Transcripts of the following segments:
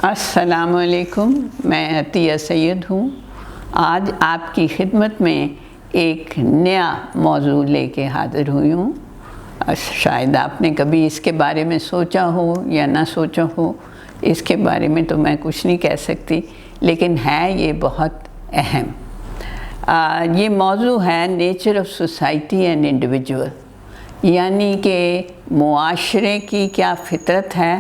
السلام علیکم، میں عطیہ سید ہوں۔ آج آپ کی خدمت میں ایک نیا موضوع لے کے حاضر ہوئی ہوں۔ شاید آپ نے کبھی اس کے بارے میں سوچا ہو یا نہ سوچا ہو، اس کے بارے میں تو میں کچھ نہیں کہہ سکتی، لیکن ہے یہ بہت اہم۔ یہ موضوع ہے nature of society and individual, یعنی کہ معاشرے کی کیا فطرت ہے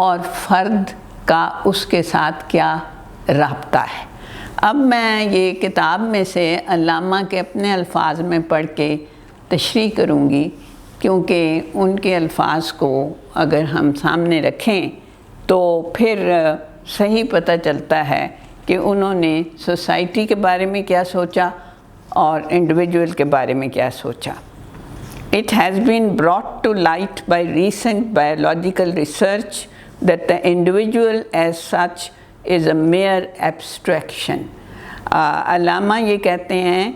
اور فرد کا اس کے ساتھ کیا رابطہ ہے۔ اب میں یہ کتاب میں سے علامہ کے اپنے الفاظ میں پڑھ کے تشریح کروں گی، کیونکہ ان کے الفاظ کو اگر ہم سامنے رکھیں تو پھر صحیح پتہ چلتا ہے کہ انہوں نے سوسائٹی کے بارے میں کیا سوچا اور انڈیویجول کے بارے میں کیا سوچا۔ It has been brought to light by recent biological research that the individual as such is a mere abstraction۔ علامہ یہ کہتے ہیں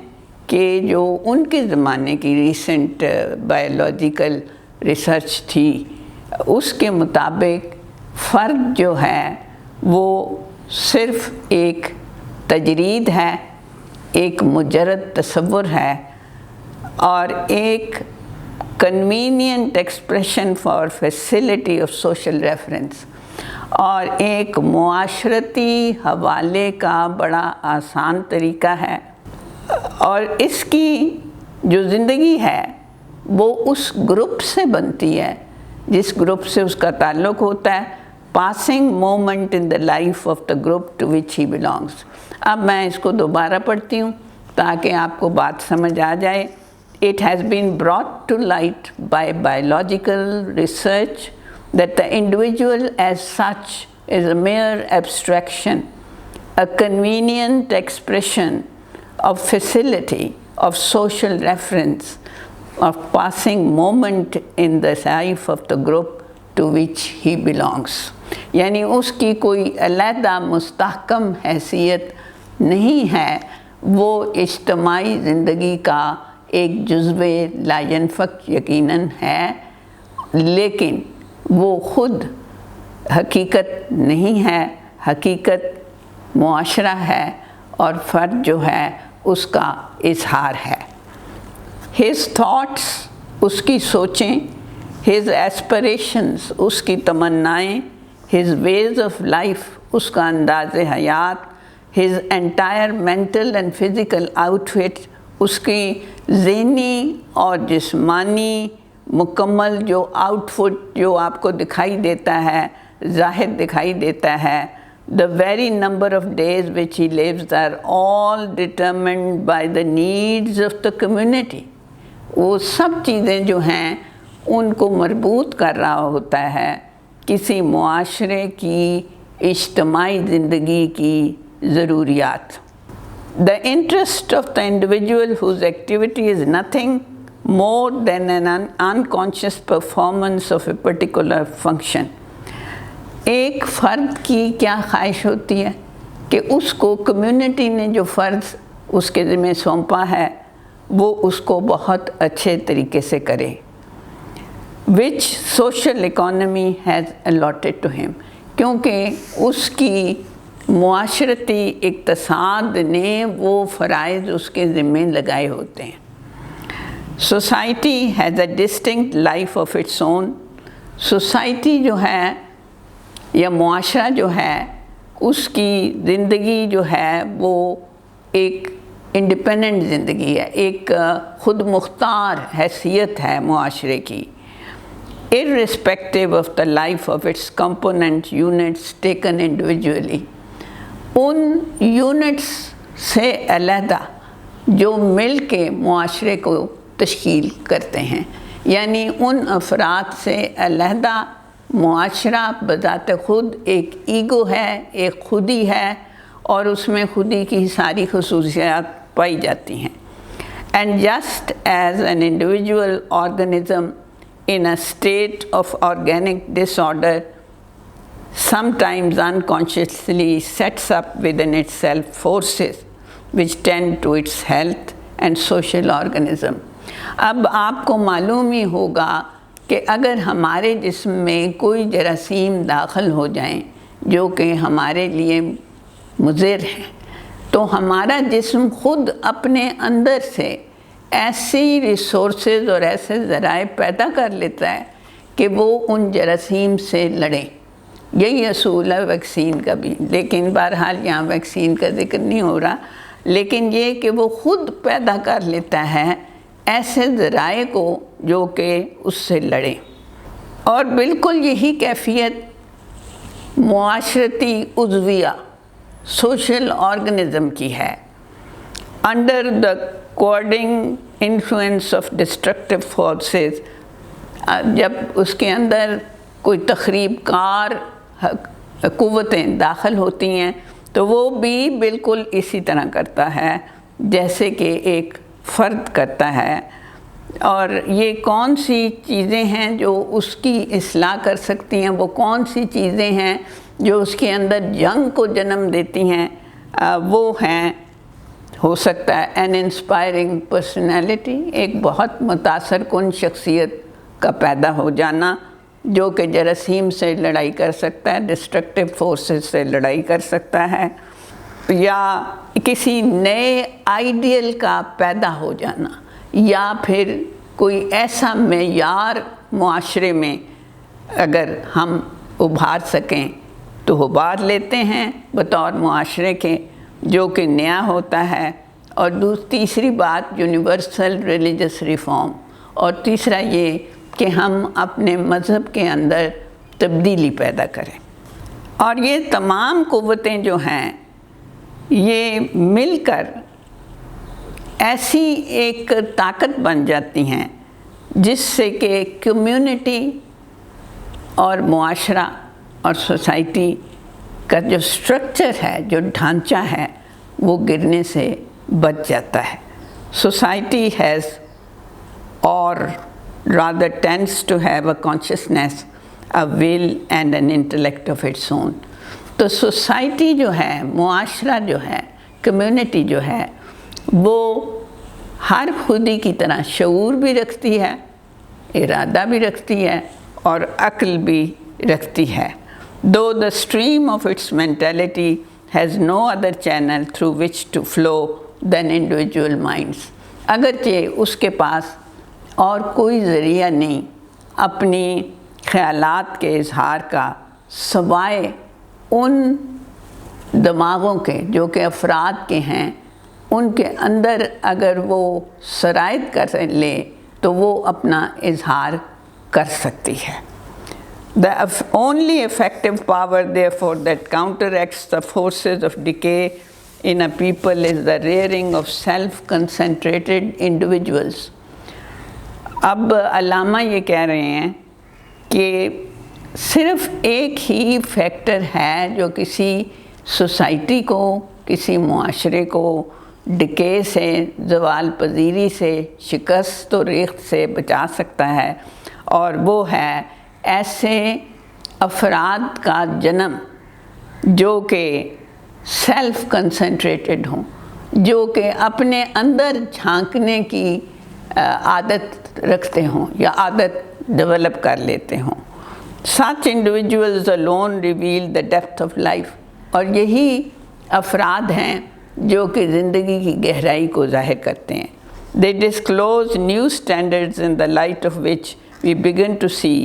کہ جو ان کے زمانے کی ریسنٹ بایولوجیکل ریسرچ تھی، اس کے مطابق فرد جو ہے وہ صرف ایک تجرید ہے، ایک مجرد تصور ہے اور ایک convenient expression for facility of social reference, اور ایک معاشرتی حوالے کا بڑا آسان طریقہ ہے، اور اس کی جو زندگی ہے وہ اس گروپ سے بنتی ہے جس گروپ سے اس کا تعلق ہوتا ہے، passing moment in the life of the group to which he belongs. اب میں اس کو دوبارہ پڑھتی ہوں تاکہ آپ کو بات سمجھ آ جائے۔ It has been brought to light by biological research that the individual as such is a mere abstraction, a convenient expression of facility, of social reference, of passing moment in the life of the group to which he belongs۔ یعنی اس کی کوئی علیحدہ مستحکم حیثیت نہیں ہے، وہ اجتماعی زندگی کا ایک جزو لا ینفک یقیناً ہے، لیکن وہ خود حقیقت نہیں ہے، حقیقت معاشرہ ہے اور فرد جو ہے اس کا اظہار ہے۔ his thoughts، اس کی سوچیں، his aspirations، اس کی تمنائیں، his ways of life، اس کا انداز حیات، his entire mental and physical outfit، اس کی ذہنی اور جسمانی مکمل جو آؤٹ فٹ جو آپ کو دکھائی دیتا ہے، ظاہر دکھائی دیتا ہے، the very number of days which he lives are all determined by the needs of the community۔ وہ سب چیزیں جو ہیں ان کو مربوط کر رہا ہوتا ہے کسی معاشرے کی اجتماعی زندگی کی ضروریات۔ The interest of the individual whose activity is nothing more than an unconscious performance of a particular function۔ ایک فرد کی کیا خواہش ہوتی ہے کہ اس کو کمیونٹی نے جو فرض اس کے ذمہ سونپا ہے وہ اس کو بہت اچھے طریقے سے کرے، which social economy has allotted to him، کیونکہ اس کی معاشرتی اقتصاد نے وہ فرائض اس کے ذمہ لگائے ہوتے ہیں۔ Society has a distinct life of its own. Society جو ہے یا معاشرہ جو ہے اس کی زندگی جو ہے وہ ایک انڈیپینڈنٹ زندگی ہے، ایک خود مختار حیثیت ہے معاشرے کی، irrespective of the life of its component units taken individually۔ In units سے علیحدہ جو مل کے معاشرے کو تشکیل کرتے ہیں، یعنی ان افراد سے علیحدہ معاشرہ بذات خود ایک ایگو ہے، ایک خودی ہے، اور اس میں خودی کی ساری خصوصیات پائی جاتی ہیں۔ And just as an individual organism in a state of organic disorder sometimes unconsciously sets up within itself forces which tend to its health and social organism۔ اب آپ کو معلوم ہی ہوگا کہ اگر ہمارے جسم میں کوئی جراثیم داخل ہو جائیں جو کہ ہمارے لیے مضر ہیں، تو ہمارا جسم خود اپنے اندر سے ایسی ریسورسز اور ایسے ذرائع پیدا کر لیتا ہے کہ وہ ان جراثیم سے لڑیں۔ یہی اصول ہے ویکسین کا بھی، لیکن بہرحال یہاں ویکسین کا ذکر نہیں ہو رہا، لیکن یہ کہ وہ خود پیدا کر لیتا ہے ایسے ذرائع کو جو کہ اس سے لڑیں۔ اور بالکل یہی کیفیت معاشرتی عضویہ سوشل آرگنزم کی ہے۔ Under the corroding influence of destructive forces, جب اس کے اندر کوئی تخریب کار قوتیں داخل ہوتی ہیں تو وہ بھی بالکل اسی طرح کرتا ہے جیسے کہ ایک فرد کرتا ہے۔ اور یہ کون سی چیزیں ہیں جو اس کی اصلاح کر سکتی ہیں، وہ کون سی چیزیں ہیں جو اس کے اندر جنگ کو جنم دیتی ہیں، وہ ہیں ہو سکتا ہے این انسپائرنگ پرسنالٹی، ایک بہت متاثر کن شخصیت کا پیدا ہو جانا جو کہ جراثیم سے لڑائی کر سکتا ہے، ڈسٹرکٹیو فورسز سے لڑائی کر سکتا ہے، یا کسی نئے آئیڈیل کا پیدا ہو جانا، یا پھر کوئی ایسا معیار معاشرے میں اگر ہم ابھار سکیں تو ابھار لیتے ہیں بطور معاشرے کے جو کہ نیا ہوتا ہے۔ اور تیسری بات یونیورسل ریلیجس ریفارم، اور تیسرا یہ کہ ہم اپنے مذہب کے اندر تبدیلی پیدا کریں۔ اور یہ تمام قوتیں جو ہیں یہ مل کر ایسی ایک طاقت بن جاتی ہیں جس سے کہ کمیونٹی اور معاشرہ اور سوسائٹی کا جو سٹرکچر ہے، جو ڈھانچہ ہے، وہ گرنے سے بچ جاتا ہے۔ سوسائٹی ہیز اور rather tends to have a consciousness, a will and an intellect of its own۔ تو سوسائٹی جو ہے، معاشرہ جو ہے، کمیونٹی جو ہے، وہ ہر خودی کی طرح شعور بھی رکھتی ہے، ارادہ بھی رکھتی ہے اور عقل بھی رکھتی ہے۔ Though the stream of its mentality has no other channel through which to flow than individual minds، اگرچہ اس کے پاس اور کوئی ذریعہ نہیں اپنی خیالات کے اظہار کا سوائے ان دماغوں کے جو کہ افراد کے ہیں، ان کے اندر اگر وہ سرایت کر لے تو وہ اپنا اظہار کر سکتی ہے۔ The only effective power therefore that counteracts the forces of decay in a people is the rearing of self-concentrated individuals۔ اب علامہ یہ کہہ رہے ہیں کہ صرف ایک ہی فیکٹر ہے جو کسی سوسائٹی کو، کسی معاشرے کو ڈکے سے، زوال پذیری سے، شکست و ریخت سے بچا سکتا ہے، اور وہ ہے ایسے افراد کا جنم جو کہ سیلف کنسنٹریٹڈ ہوں، جو کہ اپنے اندر جھانکنے کی عادت رکھتے ہوں یا عادت ڈیولپ کر لیتے ہوں۔ Such individuals alone reveal the depth of life، اور یہی افراد ہیں جو کہ زندگی کی گہرائی کو ظاہر کرتے ہیں۔ They disclose new standards in the light of which we begin to see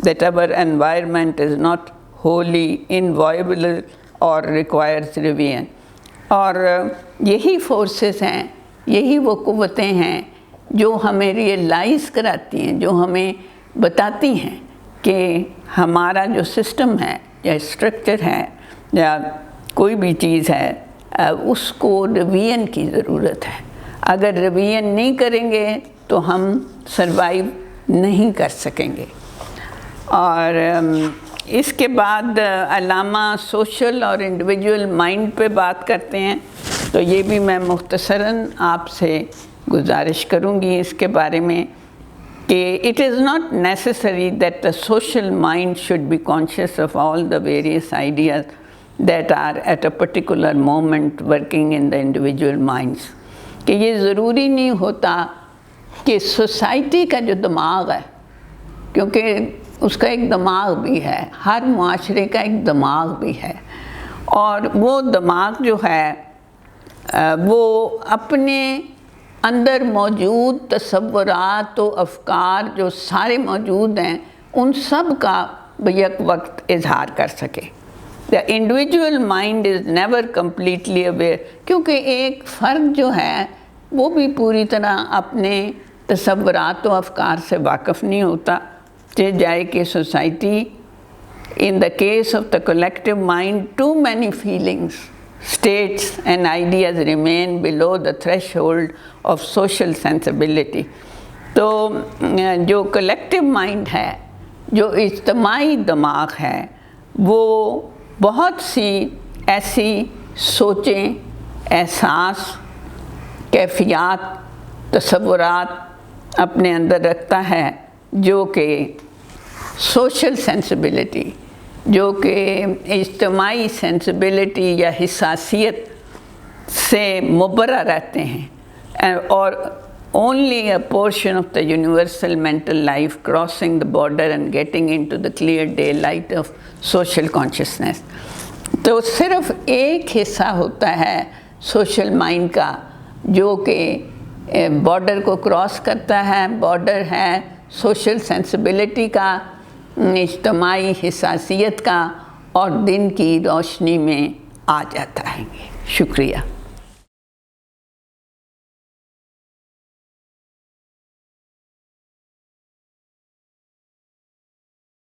that our environment is not wholly inviolable or requires revision۔ اور یہی فورسز ہیں، یہی وہ قوتیں ہیں جو ہمیں ریئلائز کراتی ہیں، جو ہمیں بتاتی ہیں کہ ہمارا جو سسٹم ہے یا اسٹرکچر ہے یا کوئی بھی چیز ہے، اس کو ریویژن کی ضرورت ہے۔ اگر ریویژن نہیں کریں گے تو ہم سروائیو نہیں کر سکیں گے۔ اور اس کے بعد علامہ سوشل اور انڈیویجول مائنڈ پہ بات کرتے ہیں، تو یہ بھی میں مختصراً آپ سے گزارش کروں گی اس کے بارے میں کہ it is not necessary that the social mind should be conscious of all the various ideas that are at a particular moment working in the individual minds، کہ یہ ضروری نہیں ہوتا کہ سوسائٹی کا جو دماغ ہے، کیونکہ اس کا ایک دماغ بھی ہے، ہر معاشرے کا ایک دماغ بھی ہے، اور وہ دماغ جو ہے وہ اپنے اندر موجود تصورات و افکار جو سارے موجود ہیں ان سب کا بیک وقت اظہار کر سکے۔ The individual mind is never completely aware، کیونکہ ایک فرد جو ہے وہ بھی پوری طرح اپنے تصورات و افکار سے واقف نہیں ہوتا، جائے کہ society in the case of the collective mind too many feelings states and ideas remain below the threshold of social sensibility۔ تو جو کلیکٹیو مائنڈ ہے، جو اجتماعی دماغ ہے، وہ بہت سی ایسی سوچیں، احساس، کیفیات، تصورات اپنے اندر رکھتا ہے جو کہ سوشل سینسبلٹی، جو کہ اجتماعی سینسبلٹی یا حساسیت سے مبرہ رہتے ہیں، اور only a portion of the universal mental life crossing the border and getting into the clear daylight of social consciousness۔ تو صرف ایک حصہ ہوتا ہے سوشل مائنڈ کا جو کہ بارڈر کو کراس کرتا ہے، بارڈر ہے سوشل سینسبلٹی کا، اجتماعی حساسیت کا، اور دن کی روشنی میں آ جاتا ہے۔ شکریہ۔